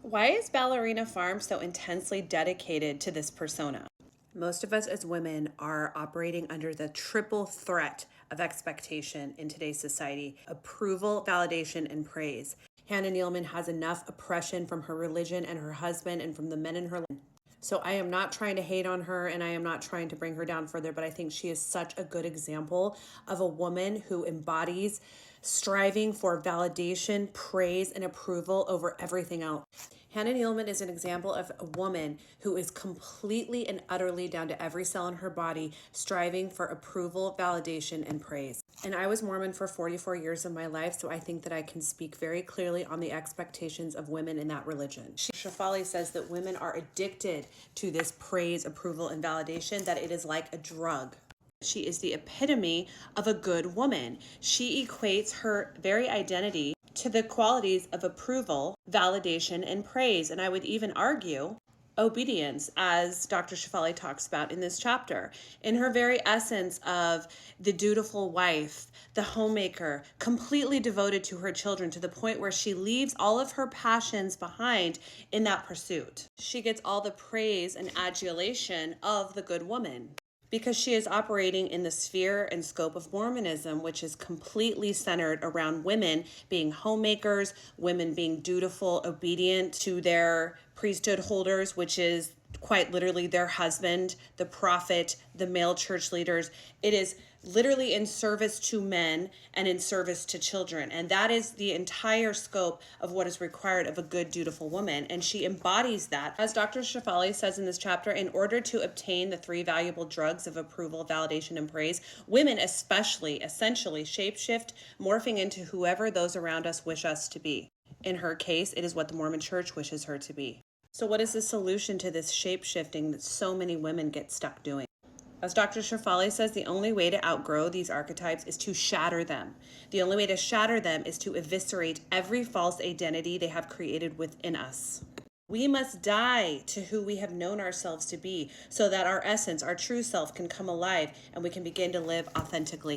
Why is Ballerina Farm so intensely dedicated to this persona? Most of us as women are operating under the triple threat of expectation in today's society: approval, validation, and praise. Hannah Nealman has enough oppression from her religion and her husband and from the men in her life. So I am not trying to hate on her, and I am not trying to bring her down further, but I think she is such a good example of a woman who embodies striving for validation, praise, and approval over everything else. Hannah Nealman is an example of a woman who is completely and utterly down to every cell in her body, striving for approval, validation, and praise. And I was Mormon for 44 years of my life, so I think that I can speak very clearly on the expectations of women in that religion. Shefali says that women are addicted to this praise, approval, and validation, that it is like a drug. She is the epitome of a good woman. She equates her very identity to the qualities of approval, validation, and praise. And I would even argue obedience, as Dr. Shefali talks about in this chapter. In her very essence of the dutiful wife, the homemaker, completely devoted to her children to the point where she leaves all of her passions behind in that pursuit. She gets all the praise and adulation of the good woman, because she is operating in the sphere and scope of Mormonism, which is completely centered around women being homemakers, women being dutiful, obedient to their priesthood holders, which is quite literally their husband, the prophet, the male church leaders. It is literally in service to men and in service to children. And that is the entire scope of what is required of a good, dutiful woman. And she embodies that. As Dr. Shefali says in this chapter, in order to obtain the three valuable drugs of approval, validation, and praise, women especially essentially shapeshift, morphing into whoever those around us wish us to be. In her case, it is what the Mormon Church wishes her to be. So what is the solution to this shape-shifting that so many women get stuck doing? As Dr. Shefali says, the only way to outgrow these archetypes is to shatter them. The only way to shatter them is to eviscerate every false identity they have created within us. We must die to who we have known ourselves to be so that our essence, our true self, can come alive and we can begin to live authentically.